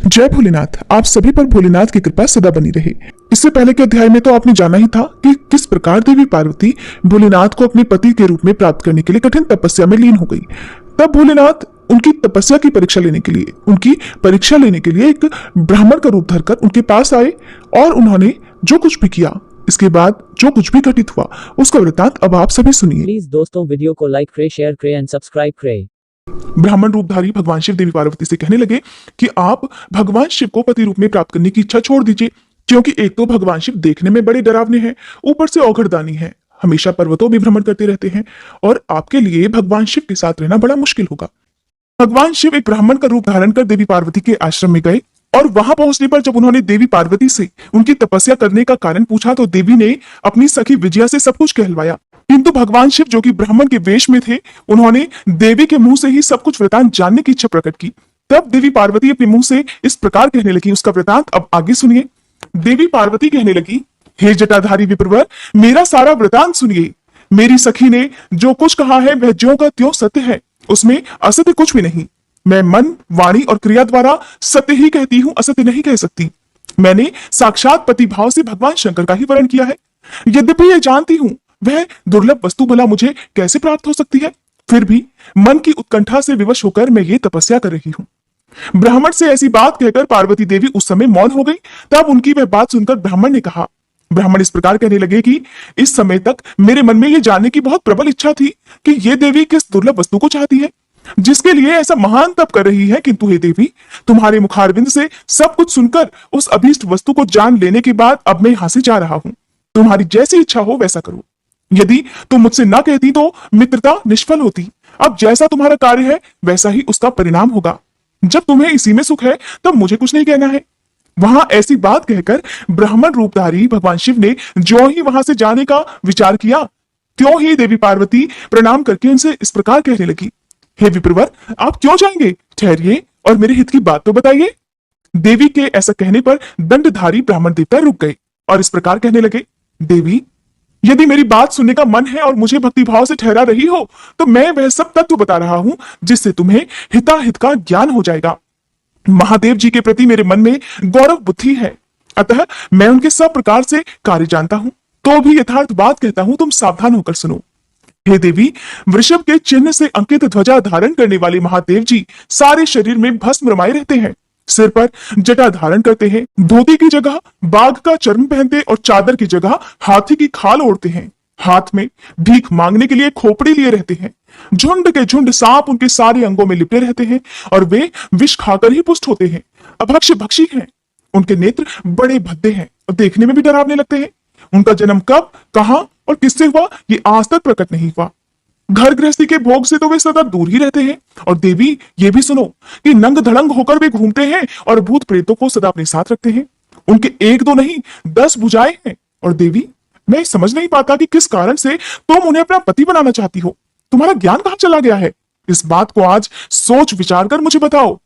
जय भोलेनाथ। आप सभी पर भोलेनाथ की कृपा सदा बनी रहे। इससे पहले के अध्याय में तो आपने जाना ही था कि किस प्रकार देवी पार्वती भोलेनाथ को अपने पति के रूप में प्राप्त करने के लिए कठिन तपस्या में लीन हो गई। तब भोलेनाथ उनकी तपस्या की परीक्षा लेने के लिए एक ब्राह्मण का रूप धरकर उनके पास आए और उन्होंने जो कुछ भी किया, इसके बाद जो कुछ भी घटित हुआ, उसका वृतांत अब आप सभी सुनिए। प्लीज दोस्तों वीडियो को लाइक करें, शेयर करें एंड सब्सक्राइब करें। ब्राह्मण रूपधारी भगवान शिव देवी पार्वती से कहने लगे कि आप भगवान शिव को पति रूप में प्राप्त करने की इच्छा छोड़ दीजिए, क्योंकि एक तो भगवान शिव देखने में बड़े डरावने हैं, ऊपर से औघड़दानी है, हमेशा पर्वतों में भ्रमण करते रहते हैं और आपके लिए भगवान शिव के साथ रहना बड़ा मुश्किल होगा। भगवान शिव एक ब्राह्मण का रूप धारण कर देवी पार्वती के आश्रम में गए और वहां पहुंचने पर जब उन्होंने देवी पार्वती से उनकी तपस्या करने का कारण पूछा तो देवी ने अपनी सखी विजया से सब कुछ कहलवाया। किंतु भगवान शिव जो कि ब्राह्मण के वेश में थे, उन्होंने देवी के मुंह से ही सब कुछ वृतांत जानने की इच्छा प्रकट की। तब देवी पार्वती अपने मुंह से इस प्रकार कहने लगी, उसका वृतांत अब आगे सुनिए। देवी पार्वती कहने लगी, हे जटाधारी विप्रवर, मेरा सारा वृतांत सुनिए। मेरी सखी ने जो कुछ कहा है वह ज्यों का त्यों सत्य है, उसमें असत्य कुछ भी नहीं। मैं मन, वाणी और क्रिया द्वारा सत्य ही कहती हूँ, असत्य नहीं कह सकती। मैंने साक्षात पति भाव से भगवान शंकर का ही वर्ण किया है। यद्यपि ये जानती हूँ वह दुर्लभ वस्तु भला मुझे कैसे प्राप्त हो सकती है, फिर भी मन की उत्कंठा से विवश होकर मैं ये तपस्या कर रही हूँ। ब्राह्मण से ऐसी बात कहकर पार्वती देवी उस समय मौन हो गई। तब उनकी वह बात सुनकर ब्राह्मण ने कहा, ब्राह्मण इस प्रकार कहने लगे कि इस समय तक मेरे मन में यह जानने की बहुत प्रबल इच्छा थी कि ये देवी किस दुर्लभ वस्तु को चाहती है, जिसके लिए ऐसा महान तप कर रही है। किंतु हे देवी, तुम्हारे मुखारविंद से सब कुछ सुनकर उस अभीष्ट वस्तु को जान लेने के बाद अब मैं यहां से जा रहा हूं। तुम्हारी जैसी इच्छा हो वैसा करो। यदि तुम मुझसे ना कहती तो मित्रता निष्फल होती। अब जैसा तुम्हारा कार्य है वैसा ही उसका परिणाम होगा। जब तुम्हें इसी में सुख है तब मुझे कुछ नहीं कहना है। वहां ऐसी बात कहकर ब्राह्मण रूपधारी भगवान शिव ने ज्यों ही वहां से जाने का विचार किया, त्यों ही देवी पार्वती प्रणाम करके उनसे इस प्रकार कहने लगी, हे विप्रवर, आप क्यों जाएंगे? ठहरिए और मेरे हित की बात तो बताइए। देवी के ऐसा कहने पर दंडधारी ब्राह्मण देवता रुक गए और इस प्रकार कहने लगे, देवी, यदि मेरी बात सुनने का मन है और मुझे भक्तिभाव से ठहरा रही हो तो मैं वह सब तत्व बता रहा हूं जिससे तुम्हें हिताहित का ज्ञान हो जाएगा। महादेव जी के प्रति मेरे मन में गौरव बुद्धि है, अतः मैं उनके सब प्रकार से कार्य जानता हूं, तो भी यथार्थ बात कहता हूं, तुम सावधान होकर सुनो। हे देवी, वृषभ के चिन्ह से अंकित ध्वजा धारण करने वाले महादेव जी सारे शरीर में भस्म रमाए रहते हैं, सिर पर जटा धारण करते हैं, धोती की जगह बाघ का चर्म पहनते और चादर की जगह हाथी की खाल ओढ़ते हैं, हाथ में भीख मांगने के लिए खोपड़ी लिए रहते हैं, झुंड के झुंड सांप उनके सारे अंगों में लिपटे रहते हैं और वे विष खाकर ही पुष्ट होते हैं, अभक्ष्य भक्षी हैं। उनके नेत्र बड़े भद्दे हैं और देखने में भी डरावने लगते हैं। उनका जन्म कब, कहां और किससे हुआ ये आज तक प्रकट नहीं हुआ। घर गृहस्थी के भोग से तो वे सदा दूर ही रहते हैं। और देवी, ये भी सुनो कि नंग धड़ंग होकर वे घूमते हैं और भूत प्रेतों को सदा अपने साथ रखते हैं। उनके एक दो नहीं 10 भुजाएं हैं। और देवी, मैं समझ नहीं पाता कि किस कारण से तुम उन्हें अपना पति बनाना चाहती हो। तुम्हारा ज्ञान कहां चला गया है? इस बात को आज सोच विचार कर मुझे बताओ।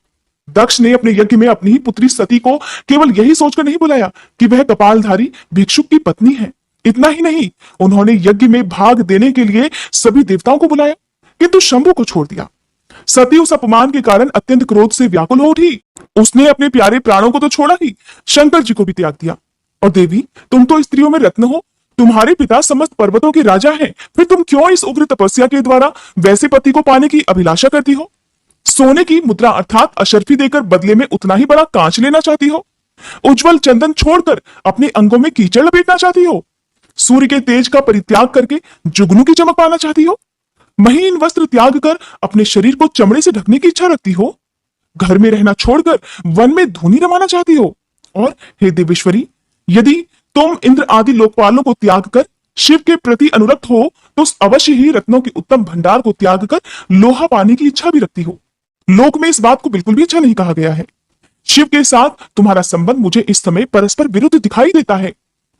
दक्ष ने अपने यज्ञ में अपनी ही पुत्री सती को केवल यही सोचकर नहीं बुलाया कि वह कपालधारी भिक्षुक की पत्नी है। इतना ही नहीं, उन्होंने यज्ञ में भाग देने के लिए सभी देवताओं को बुलाया, किंतु शंभु को छोड़ दिया। सती उस अपमान के कारण अत्यंत क्रोध से व्याकुल हो उठी। उसने अपने प्यारे प्राणों को तो छोड़ा ही, शंकर जी को भी त्याग दिया। और देवी, तुम तो स्त्रियों में रत्न हो, तुम्हारे पिता समस्त पर्वतों के राजा हैं, फिर तुम क्यों इस उग्र तपस्या के द्वारा वैसे पति को पाने की अभिलाषा करती हो? सोने की मुद्रा अर्थात अशर्फी देकर बदले में उतना ही बड़ा कांच लेना चाहती हो? उज्जवल चंदन छोड़कर अपने अंगों में कीचड़ लपेटना चाहती हो? सूर्य के तेज का परित्याग करके जुगनू की चमक पाना चाहती हो? महीन वस्त्र त्याग कर अपने शरीर को चमड़े से ढकने की इच्छा रखती हो? घर में रहना छोड़कर वन में धूनी रमाना चाहती हो? और हे देवेश्वरी, यदि तुम इंद्र आदि लोकपालों को त्याग कर शिव के प्रति अनुरक्त हो तो अवश्य ही रत्नों के उत्तम भंडार को त्याग कर लोहा पाने की इच्छा भी रखती हो। लोक में इस बात को बिल्कुल भी अच्छा नहीं कहा गया है। शिव के साथ तुम्हारा संबंध मुझे इस समय परस्पर विरुद्ध दिखाई देता है।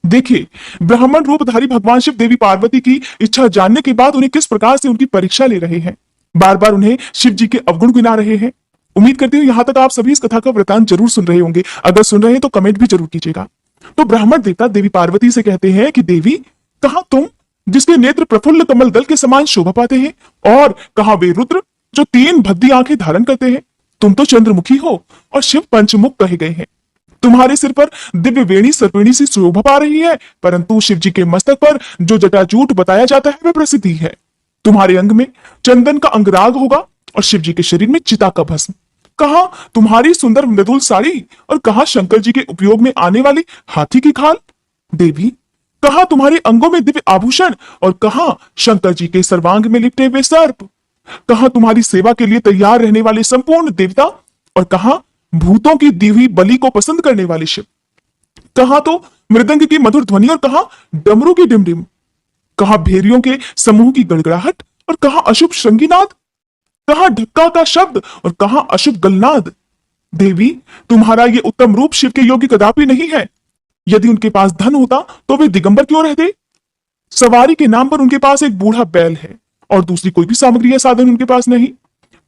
देखिए, ब्राह्मण रूपधारी भगवान शिव देवी पार्वती की इच्छा जानने के बाद उन्हें किस प्रकार से उनकी परीक्षा ले रहे हैं, बार बार उन्हें शिव जी के अवगुण गिना रहे हैं। उम्मीद करती हूँ यहां तक आप सभी इस कथा का वृतांत जरूर सुन रहे होंगे। अगर सुन रहे हैं तो कमेंट भी जरूर कीजिएगा। तो ब्राह्मण देवता देवी पार्वती से कहते हैं कि देवी, कहां तुम जिसके नेत्र प्रफुल्ल कमल दल के समान शोभा पाते हैं, और कहां वे रुद्र जो 3 भद्दी आंखें धारण करते हैं? तुम तो चंद्रमुखी हो और शिव पंचमुख कहे गए हैं। तुम्हारे सिर पर दिव्य वेणी सर्पिणी सी शोभा पा रही है, परंतु शिव जी के मस्तक पर जो जटाजूट बताया जाता है वह प्रसिद्धि है। तुम्हारे अंग में चंदन का अंगराग होगा और शिव जी के शरीर में चिता का भस्म। कहा तुम्हारी सुंदर मृदुल साड़ी और कहा शंकर जी के उपयोग में आने वाली हाथी की खाल। देवी, कहा तुम्हारे अंगों में दिव्य आभूषण और कहा शंकर जी के सर्वांग में लिपटे हुए सर्प। कहा तुम्हारी सेवा के लिए तैयार रहने वाले संपूर्ण देवता और कहा भूतों की दी हुई बलि को पसंद करने वाले शिव। कहा तो मृदंग की मधुर ध्वनि और कहा डमरू की डिमडिम। कहा भेरियों के समूह की गड़गड़ाहट और कहा अशुभ श्रृंगीनाद। कहा ढक्का का शब्द और कहा अशुभ गलनाद। देवी, तुम्हारा ये उत्तम रूप शिव के योग्य कदापि नहीं है। यदि उनके पास धन होता तो वे दिगंबर क्यों रहते। सवारी के नाम पर उनके पास एक बूढ़ा बैल है और दूसरी कोई भी सामग्री या साधन उनके पास नहीं।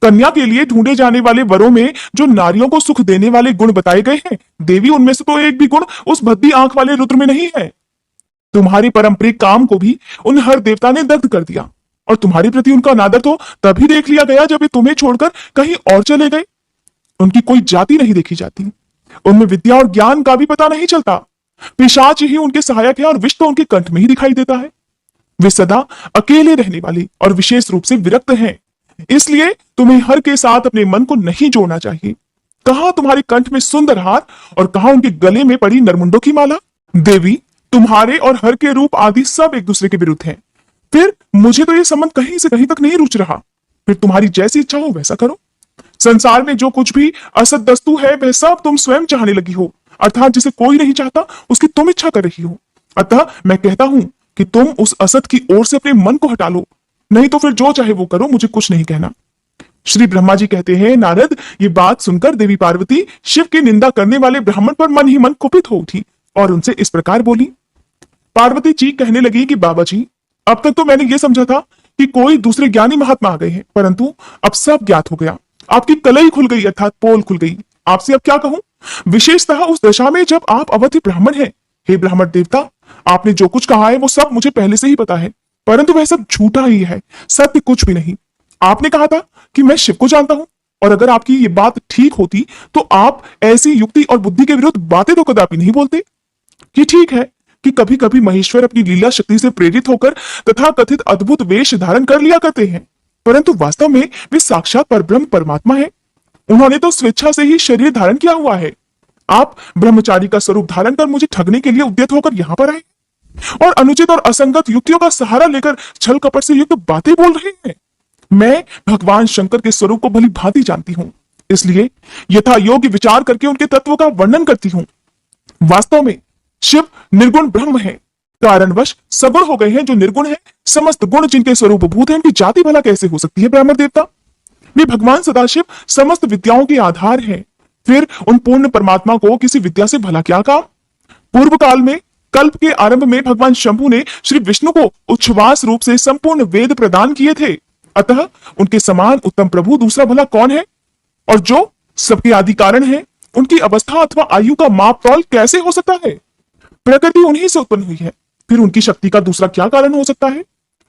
कन्या के लिए ढूंढे जाने वाले वरों में जो नारियों को सुख देने वाले गुण बताए गए हैं, देवी उनमें से तो एक भी गुण उस भद्दी आंख वाले रुद्र में नहीं है। तुम्हारे पारंपरिक काम को भी उन हर देवता ने दग्ध कर दिया और तुम्हारे प्रति उनका अनादर तो तभी देख लिया गया जब वे तुम्हें छोड़कर कहीं और चले गए। उनकी कोई जाति नहीं देखी जाती, उनमें विद्या और ज्ञान का भी पता नहीं चलता। पिशाच ही उनके सहायक है और विष तो उनके कंठ में ही दिखाई देता है। वे सदा अकेले रहने वाली और विशेष रूप से विरक्त हैं, इसलिए तुम्हें हर के साथ अपने मन को नहीं जोड़ना चाहिए। कहा तुम्हारे कंठ में सुंदर हार और कहा उनके गले में पड़ी नरमुंडों की माला। देवी, तुम्हारे और हर के रूप आदि सब एक दूसरे के विरुद्ध हैं। फिर मुझे तो ये संबंध कहीं से कहीं तक नहीं रुच रहा। फिर तुम्हारी जैसी इच्छा हो वैसा करो। संसार में जो कुछ भी असत वस्तु है वह सब तुम स्वयं चाहने लगी हो, अर्थात जिसे कोई नहीं चाहता उसकी तुम इच्छा कर रही हो। अतः मैं कहता हूं कि तुम उस असत की ओर से अपने मन को हटा लो, नहीं तो फिर जो चाहे वो करो, मुझे कुछ नहीं कहना। श्री ब्रह्मा जी कहते हैं, नारद, ये बात सुनकर देवी पार्वती शिव की निंदा करने वाले ब्राह्मण पर मन ही मन कुपित हो उठी और उनसे इस प्रकार बोली। पार्वती जी कहने लगी कि बाबा जी, अब तक तो मैंने ये समझा था कि कोई दूसरे ज्ञानी महात्मा आ गए हैं, परंतु अब सब ज्ञात हो गया। आपकी कलई खुल गई, अर्थात पोल खुल गई। आपसे अब क्या कहूं, विशेषतः उस दशा में जब आप अवधि ब्राह्मण हैं। हे ब्राह्मण देवता, आपने जो कुछ कहा है वो सब मुझे पहले से ही पता है, परंतु वह सब झूठा ही है, सत्य कुछ भी नहीं। आपने कहा था कि मैं शिव को जानता हूं, और अगर आपकी ये बात ठीक होती तो आप ऐसी युक्ति और बुद्धि के विरुद्ध बातें तो कदापि नहीं बोलते। ये ठीक है कि कभी कभी महेश्वर अपनी लीला शक्ति से प्रेरित होकर तथा कथित अद्भुत वेश धारण कर लिया करते हैं, परंतु वास्तव में वे साक्षात परब्रह्म परमात्मा है। उन्होंने तो स्वेच्छा से ही शरीर धारण किया हुआ है। आप ब्रह्मचारी का स्वरूप धारण कर मुझे ठगने के लिए उद्यत होकर यहां पर आए और अनुचित और असंगत युक्तियों का सहारा लेकर छल कपट से युक्त बातें बोल रहे हैं। मैं भगवान शंकर के स्वरूप को भली भांति जानती हूं, इसलिए यथा योग्य विचार करके उनके तत्व का वर्णन करती हूं। वास्तव में शिव निर्गुण ब्रह्म है, कारणवश सगुण हो गए हैं जो निर्गुण है। समस्त गुण जिनके स्वरूप भूत है, उनकी जाति भला कैसे हो सकती है ब्राह्मण देवता। वे भगवान सदाशिव समस्त विद्याओं के आधार हैं। फिर उन पूर्ण परमात्मा को किसी विद्या से भला क्या काम। पूर्व काल में कल्प के आरंभ में भगवान शंभु ने श्री विष्णु को उच्छ्वास रूप से संपूर्ण वेद प्रदान किए थे, अतः उनके समान उत्तम प्रभु दूसरा भला कौन है। और जो सबके आदि कारण है, उनकी अवस्था अथवा आयु का माप तौल कैसे हो सकता है। प्रकृति उन्हीं से उत्पन्न हुई है, फिर उनकी शक्ति का दूसरा क्या कारण हो सकता है।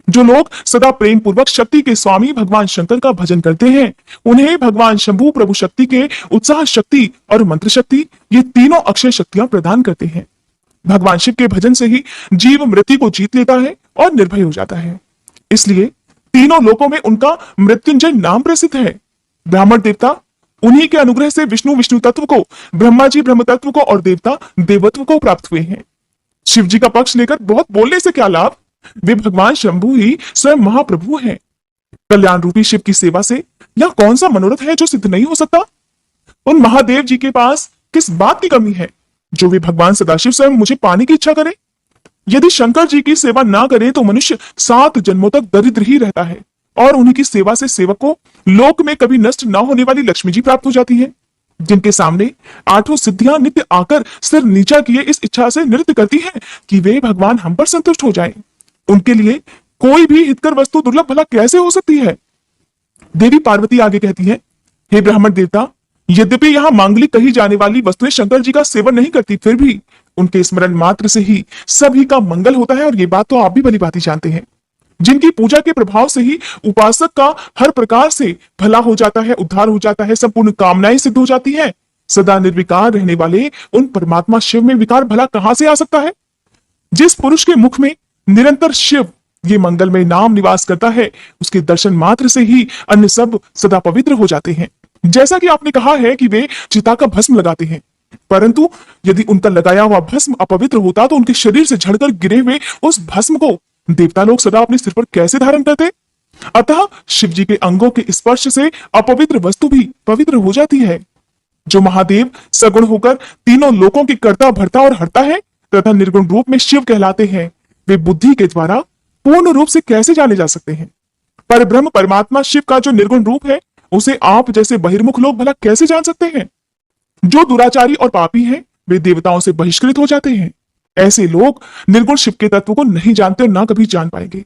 जो लोग सदा प्रेम पूर्वक शक्ति के स्वामी भगवान शंकर का भजन करते हैं, उन्हें भगवान शंभु प्रभु शक्ति के उत्साह शक्ति और मंत्र शक्ति, ये तीनों अक्षय शक्तियां प्रदान करते हैं। भगवान शिव के भजन से ही जीव मृत्यु को जीत लेता है और निर्भय हो जाता है। इसलिए तीनों लोकों में उनका मृत्युंजय नाम प्रसिद्ध है। ब्राह्मण देवता उन्हीं के अनुग्रह से विष्णु विष्णु तत्व को, ब्रह्मा जी ब्रह्म तत्व को और देवता देवत्व को प्राप्त हुए हैं। शिव जी का पक्ष लेकर बहुत बोलने से क्या लाभ। वे भगवान शंभु ही स्वयं महाप्रभु हैं। कल्याण रूपी शिव की सेवा से यह कौन सा मनोरथ है जो सिद्ध नहीं हो सकता। उन महादेव जी के पास किस बात की कमी है जो वे भगवान सदाशिव स्वयं मुझे पाने की इच्छा करें। यदि शंकर जी की सेवा ना करे तो मनुष्य 7 जन्मों तक दरिद्र ही रहता है और उन्हीं की सेवा से सेवक को लोक में कभी नष्ट न होने वाली लक्ष्मी जी प्राप्त हो जाती है, जिनके सामने 8 सिद्धियां नित्य आकर सिर नीचा किए इस इच्छा से नृत्य करती हैं कि वे भगवान हम पर संतुष्ट हो जाएं। उनके लिए कोई भी हितकर वस्तु दुर्लभ भला कैसे हो सकती है। देवी पार्वती आगे कहती है, हे ब्राह्मण देवता, यद्यपि यहां मांगलिक कही जाने वाली वस्तुएं शंकर जी का सेवन नहीं करती, फिर भी उनके स्मरण मात्र से ही सभी का मंगल होता है और ये बात तो आप भी भली भांति जानते हैं। जिनकी पूजा के प्रभाव से ही उपासक का हर प्रकार से भला हो जाता है, उद्धार हो जाता है, संपूर्ण कामनाएं सिद्ध हो जाती हैं। सदा निर्विकार रहने वाले उन परमात्मा शिव में विकार भला कहां से आ सकता है? जिस पुरुष के मुख में निरंतर शिव ये मंगलमय नाम निवास करता है, उसके दर्शन मात्र से ही अन्य सब सदा पवित्र हो जाते हैं। जैसा कि आपने कहा है कि वे चिता का भस्म लगाते हैं, परंतु यदि उनका लगाया हुआ भस्म अपवित्र होता तो उनके शरीर से झड़कर गिरे हुए उस भस्म को देवता लोग सदा अपने सिर पर कैसे धारण करते? अतः शिव जी के अंगों के स्पर्श से अपवित्र वस्तु भी पवित्र हो जाती है। जो महादेव सगुण होकर तीनों लोकों की कर्ता भरता और हरता है तथा निर्गुण रूप में शिव कहलाते हैं, वे बुद्धि के द्वारा पूर्ण रूप से कैसे जाने जा सकते हैं? पर ब्रह्म परमात्मा शिव का जो निर्गुण रूप है, उसे आप जैसे बहिर्मुख लोग भला कैसे जान सकते हैं? जो दुराचारी और पापी हैं, वे देवताओं से बहिष्कृत हो जाते हैं। ऐसे लोग निर्गुण शिव के तत्व को नहीं जानते और ना कभी जान पाएंगे।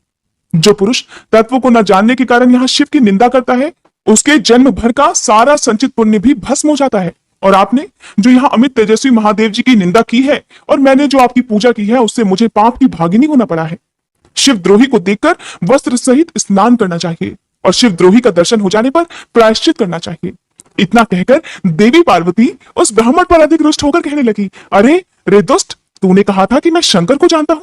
जो पुरुष तत्व को न जानने के कारण यहाँ शिव की निंदा करता है, उसके जन्म भर का सारा संचित पुण्य भी भस्म हो जाता है। और आपने जो यहाँ अमित तेजस्वी महादेव जी की निंदा की है और मैंने जो आपकी पूजा की है, उससे मुझे पाप की भागिनी होना पड़ा है। शिव द्रोही को देखकर वस्त्र सहित स्नान करना चाहिए और शिव द्रोही का दर्शन हो जाने पर प्रायश्चित करना चाहिए। इतना कहकर देवी पार्वती उस ब्राह्मण पर अधिक रुष्ट होकर कहने लगी, अरे रे दुष्ट, तूने कहा था कि मैं शंकर को जानता हूं,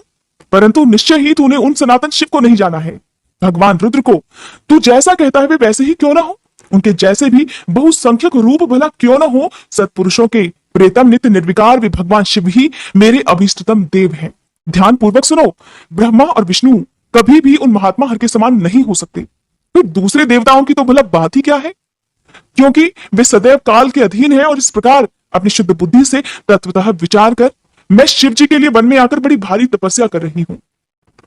परंतु निश्चय ही तूने उन सनातन शिव को नहीं जाना है। भगवान रुद्र को तू जैसा कहता है वे वैसे ही क्यों ना हो, उनके जैसे भी बहुसंख्यक रूप भला क्यों ना हो, सत्पुरुषों के प्रेतम नित्य निर्विकार वे भगवान शिव ही मेरे अभीष्टतम देव हैं। ध्यान पूर्वक सुनो, ब्रह्मा और विष्णु कभी भी उन महात्मा हर के समान नहीं हो सकते। फिर दूसरे देवताओं की तो भला बात ही क्या है, क्योंकि वे सदैव काल के अधीन हैं। और इस प्रकार अपनी शुद्ध बुद्धि से तत्वतः विचार कर मैं शिव जी के लिए वन में आकर बड़ी भारी तपस्या कर रही हूं।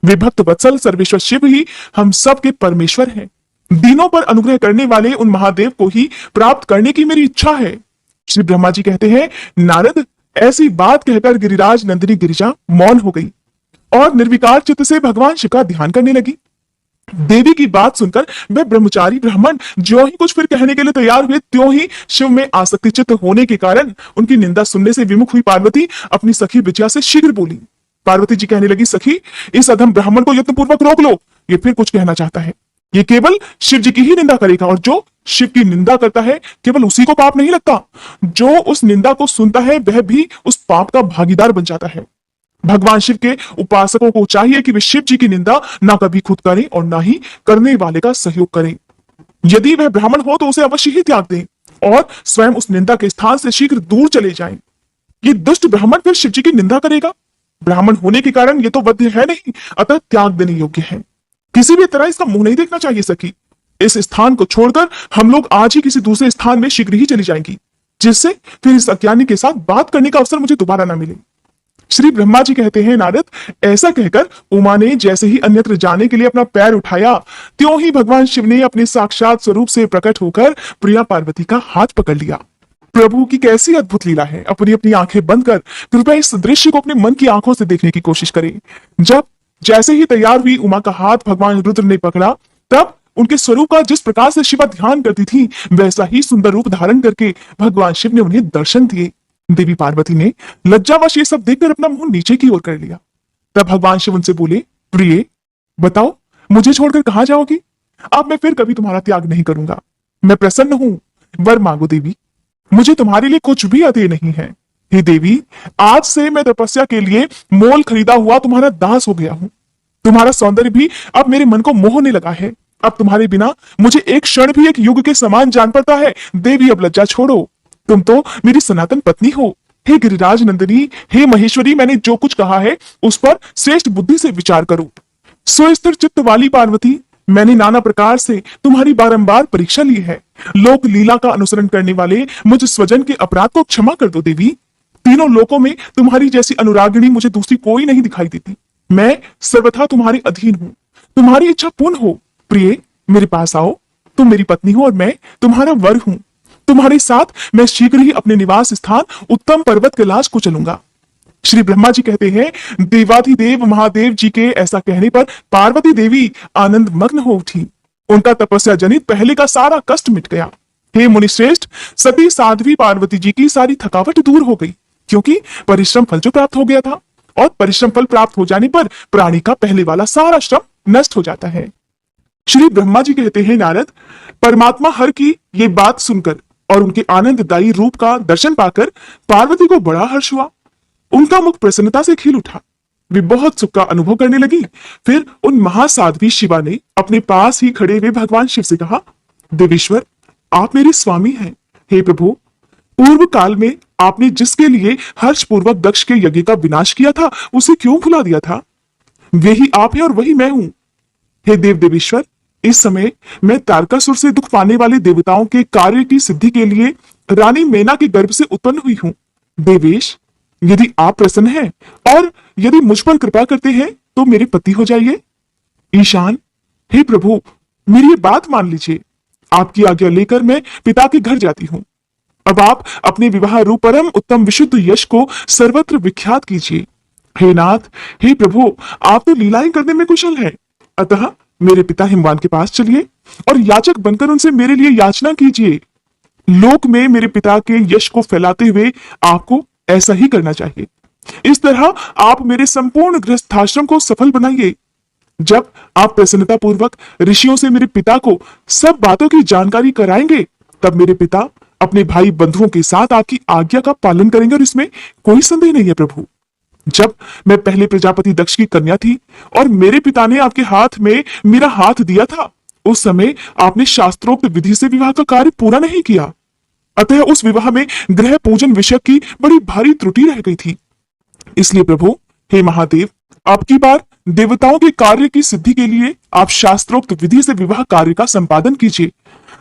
वे भक्त वत्सल सर्वेश्वर शिव ही हम सब के परमेश्वर हैं। दीनों पर अनुग्रह करने वाले उन महादेव को ही प्राप्त करने की मेरी इच्छा है। श्री ब्रह्मा जी कहते हैं, नारद, ऐसी बात कहकर गिरिराज नंदिनी गिरिजा मौन हो गई और निर्विकार चित्त से भगवान शिव का ध्यान करने लगी। देवी की बात सुनकर वे ब्रह्मचारी ब्राह्मण जो ही कुछ फिर कहने के लिए तैयार हुए, त्यों ही शिव में आसक्ति चित्त होने के कारण उनकी निंदा सुनने से विमुख हुई पार्वती अपनी सखी विजया से शीघ्र बोली। पार्वती जी कहने लगी, सखी, इस अधम ब्राह्मण को यत्नपूर्वक रोक लो, ये फिर कुछ कहना चाहता है। ये केवल शिव जी की ही निंदा करेगा और जो शिव की निंदा करता है केवल उसी को पाप नहीं लगता, जो उस निंदा को सुनता है वह भी उस पाप का भागीदार बन जाता है। भगवान शिव के उपासकों को चाहिए कि वे शिव जी की निंदा ना कभी खुद करें और ना ही करने वाले का सहयोग करें। यदि वह ब्राह्मण हो तो उसे अवश्य ही त्याग दें और स्वयं उस निंदा के स्थान से शीघ्र दूर चले जाएं। ये दुष्ट ब्राह्मण फिर शिव जी की निंदा करेगा। ब्राह्मण होने के कारण ये तो वध्य है नहीं, अतः त्याग देने योग्य है। किसी भी तरह इसका मुंह नहीं देखना चाहिए सखी। इस स्थान को छोड़कर हम लोग आज ही किसी दूसरे स्थान में शीघ्र ही चली जाएंगी, जिससे फिर इस अज्ञानी के साथ बात करने का अवसर मुझे दोबारा ना मिले। श्री ब्रह्मा जी कहते हैं, नारद, ऐसा कहकर उमा ने जैसे ही अन्यत्र जाने के लिए अपना पैर उठाया, त्यों ही भगवान शिव ने अपने साक्षात स्वरूप से प्रकट होकर प्रिया पार्वती का हाथ पकड़ लिया। प्रभु की कैसी अद्भुत लीला है। अपनी अपनी आंखें बंद कर कृपया इस दृश्य को अपने मन की आंखों से देखने की कोशिश करें। जब जैसे ही तैयार हुई उमा का हाथ भगवान रुद्र ने पकड़ा, तब उनके स्वरूप का जिस प्रकार से शिवा ध्यान करती थी, वैसा ही सुंदर रूप धारण करके भगवान शिव ने उन्हें दर्शन दिए। देवी पार्वती ने लज्जावश ये सब देखकर अपना मुंह नीचे की ओर कर लिया। तब भगवान शिव उनसे बोले, प्रिय, बताओ मुझे छोड़कर कहां जाओगी? अब मैं फिर कभी तुम्हारा त्याग नहीं करूंगा। मैं प्रसन्न हूं, वर मांगो देवी, मुझे तुम्हारे लिए कुछ भी अधेय नहीं है। हे देवी, आज से मैं तपस्या के लिए मोल खरीदा हुआ तुम्हारा दास हो गया हूं। तुम्हारा सौंदर्य भी अब मेरे मन को मोहने लगा है। अब तुम्हारे बिना मुझे एक क्षण भी एक युग के समान जान पड़ता है। देवी, अब लज्जा छोड़ो, तुम तो मेरी सनातन पत्नी हो। हे गिरिराज नंदिनी, हे महेश्वरी, मैंने जो कुछ कहा है उस पर श्रेष्ठ बुद्धि से विचार करो। सुस्थिर चित्त वाली पार्वती, मैंने नाना प्रकार से तुम्हारी बारंबार परीक्षा ली है। लोक लीला का अनुसरण करने वाले मुझ स्वजन के अपराध को क्षमा कर दो देवी। तीनों लोकों में तुम्हारी जैसी अनुरागिणी मुझे दूसरी कोई नहीं दिखाई देती। मैं सर्वथा तुम्हारे अधीन हूँ। तुम्हारी इच्छा पूर्ण हो। प्रिय, मेरे पास आओ। तुम मेरी पत्नी हो और मैं तुम्हारा वर हूँ। तुम्हारे साथ मैं शीघ्र ही अपने निवास स्थान उत्तम पर्वत कैलाश को चलूंगा। श्री ब्रह्मा जी कहते हैं, देवाधिदेव महादेव जी के ऐसा कहने पर पार्वती देवी आनंद मग्न हो उठी। उनका तपस्या जनित पहले का सारा कष्ट मिट गया। हे मुनिश्रेष्ठ, सती साध्वी पार्वती जी की सारी थकावट दूर हो गई, क्योंकि परिश्रम फल जो प्राप्त हो गया था। और परिश्रम फल प्राप्त हो जाने पर प्राणी का पहले वाला सारा श्रम नष्ट हो जाता है। श्री ब्रह्मा जी कहते हैं, नारद, परमात्मा हर की ये बात सुनकर और उनके आनंददायी रूप का दर्शन पाकर पार्वती को बड़ा हर्ष हुआ। उनका मुख प्रसन्नता से खिल उठा। वे बहुत सुख का अनुभव करने लगी। फिर उन महासाध्वी शिवा ने अपने पास ही खड़े हुए भगवान शिव से कहा, देवेश्वर, आप मेरे स्वामी हैं। हे प्रभु, पूर्व काल में आपने जिसके लिए हर्षपूर्वक दक्ष के यज्ञ का विनाश किया था, उसे क्यों भुला दिया था? वे ही आप हैं और वही मैं हूं। हे देव देवेश्वर, इस समय मैं तारकासुर से दुख पाने वाले देवताओं के कार्य की सिद्धि के लिए रानी मैना के गर्भ से उत्पन्न हुई हूं। देवेश, यदि आप प्रसन्न हैं और यदि मुझ पर कृपा करते हैं तो मेरे पति हो जाइए। ईशान, हे प्रभु, मेरी ये बात मान लीजिए। आपकी आज्ञा लेकर मैं पिता के घर जाती हूं। अब आप अपने विवाह रूप परम उत्तम विशुद्ध यश को सर्वत्र विख्यात कीजिए। हे नाथ, हे प्रभु, आप तो लीलाएं करने में कुशल हैं। अतः मेरे पिता हिमवान के पास चलिए और याचक बनकर उनसे मेरे लिए याचना कीजिए। लोक में मेरे पिता के यश को फैलाते हुए आपको ऐसा ही करना चाहिए। इस तरह आप मेरे संपूर्ण गृहस्थाश्रम को सफल बनाइए। जब आप प्रसन्नता पूर्वक ऋषियों से मेरे पिता को सब बातों की जानकारी कराएंगे, तब मेरे पिता अपने भाई बंधुओं के साथ आपकी आज्ञा का पालन करेंगे और इसमें कोई संदेह नहीं है प्रभु। जब मैं पहले प्रजापति दक्ष की कन्या थी और मेरे पिता ने आपके हाथ में मेरा हाथ दिया था, उस समय आपने शास्त्रोक्त विधि से विवाह का कार्य पूरा नहीं किया। अतः उस विवाह में ग्रह पूजन विषय की बड़ी भारी त्रुटि रह गई थी। इसलिए प्रभु, हे महादेव, अब की बार देवताओं के कार्य की सिद्धि के लिए आप शास्त्रोक्त विधि से विवाह कार्य का संपादन कीजिए।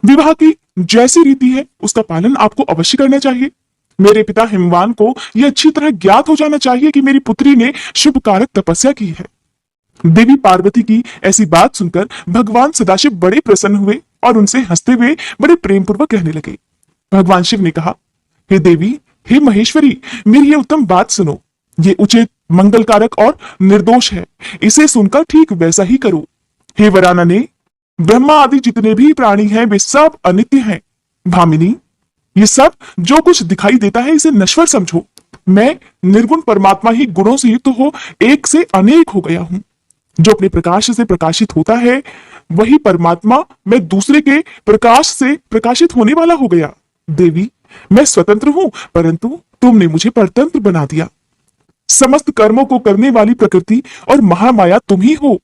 विवाह की जैसी रीति है उसका पालन आपको अवश्य करना चाहिए। मेरे पिता हिमवान को यह अच्छी तरह ज्ञात हो जाना चाहिए कि मेरी पुत्री ने शुभ कारक तपस्या की है। देवी पार्वती की ऐसी बात सुनकर भगवान सदाशिव बड़े प्रसन्न हुए और उनसे हंसते हुए बड़े प्रेम पूर्वक कहने लगे। भगवान शिव ने कहा, हे देवी, हे महेश्वरी, मेरी ये उत्तम बात सुनो। ये उचित, मंगलकारक और निर्दोष है। इसे सुनकर ठीक वैसा ही करो। हे वरानने, ब्रह्मा आदि जितने भी प्राणी हैं वे सब अनित्य हैं। भामिनी, ये सब जो कुछ दिखाई देता है इसे नश्वर समझो। मैं निर्गुण परमात्मा ही गुणों से युक्त हो एक से अनेक हो गया हूं। जो अपने प्रकाश से प्रकाशित होता है वही परमात्मा मैं दूसरे के प्रकाश से प्रकाशित होने वाला हो गया। देवी, मैं स्वतंत्र हूं, परंतु तुमने मुझे परतंत्र बना दिया। समस्त कर्मों को करने वाली प्रकृति और महामाया तुम ही हो।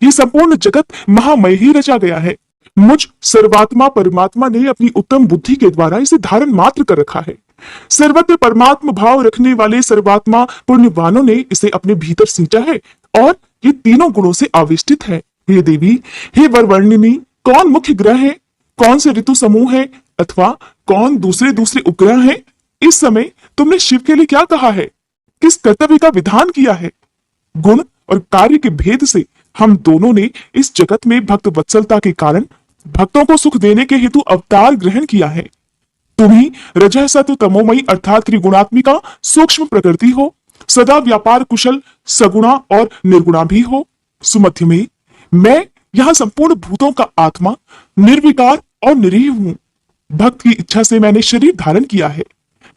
ये संपूर्ण जगत महामय ही रचा गया है। मुझ सर्वात्मा परमात्मा ने अपनी उत्तम बुद्धि के द्वारा इसे धारण मात्र कर रखा है। सर्वत्र परमात्मा भाव रखने वाले सर्वात्मा पुण्यवानों ने इसे अपने भीतर सींचा है और ये तीनों गुणों से आविष्टित है। हे देवी, हे वरवर्णिनी, कौन मुख्य ग्रह है, कौन से ऋतु समूह है अथवा कौन दूसरे दूसरे उपग्रह हैं? इस समय तुमने शिव के लिए क्या कहा है? किस कर्तव्य का विधान किया है? गुण और कार्य के भेद से हम दोनों ने इस जगत में भक्त वत्सलता के कारण भक्तों को सुख देने के हेतु अवतार ग्रहण किया है। तुम ही रजः सत्व तमोमयी अर्थात त्रिगुणात्मिका सूक्ष्म प्रकृति हो, सदा व्यापार कुशल सगुणा और निर्गुणा भी हो। सुमध्य में मैं यहाँ संपूर्ण भूतों का आत्मा, निर्विकार और निरीह हूं। भक्त की इच्छा से मैंने शरीर धारण किया है।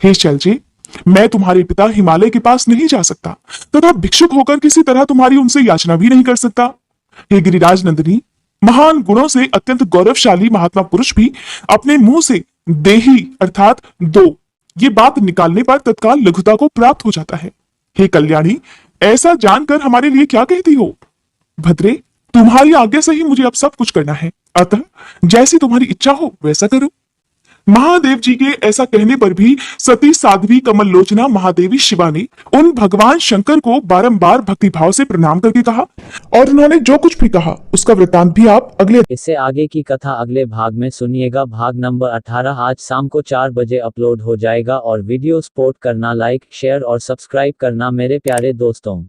हे शैलजे, मैं तुम्हारे पिता हिमालय के पास नहीं जा सकता तथा भिक्षुक होकर किसी तरह तुम्हारी उनसे याचना भी नहीं कर सकता। हे गिरिराज नंदिनी, महान गुणों से अत्यंत गौरवशाली महात्मा पुरुष भी अपने मुंह से देही अर्थात दो ये बात निकालने पर तत्काल लघुता को प्राप्त हो जाता है। हे कल्याणी, ऐसा जानकर हमारे लिए क्या कहती हो? भद्रे, तुम्हारी आज्ञा से ही मुझे अब सब कुछ करना है, अतः जैसी तुम्हारी इच्छा हो वैसा करो। महादेव जी के ऐसा कहने पर भी सती साध्वी कमललोचना महादेवी शिवा ने उन भगवान शंकर को बारंबार भक्तिभाव से प्रणाम करके कहा और उन्होंने जो कुछ भी कहा उसका वृतांत भी आप अगले इससे आगे की कथा अगले भाग में सुनिएगा। भाग नंबर 18 आज शाम को 4 बजे अपलोड हो जाएगा और वीडियो सपोर्ट करना, लाइक, शेयर और सब्सक्राइब करना मेरे प्यारे दोस्तों।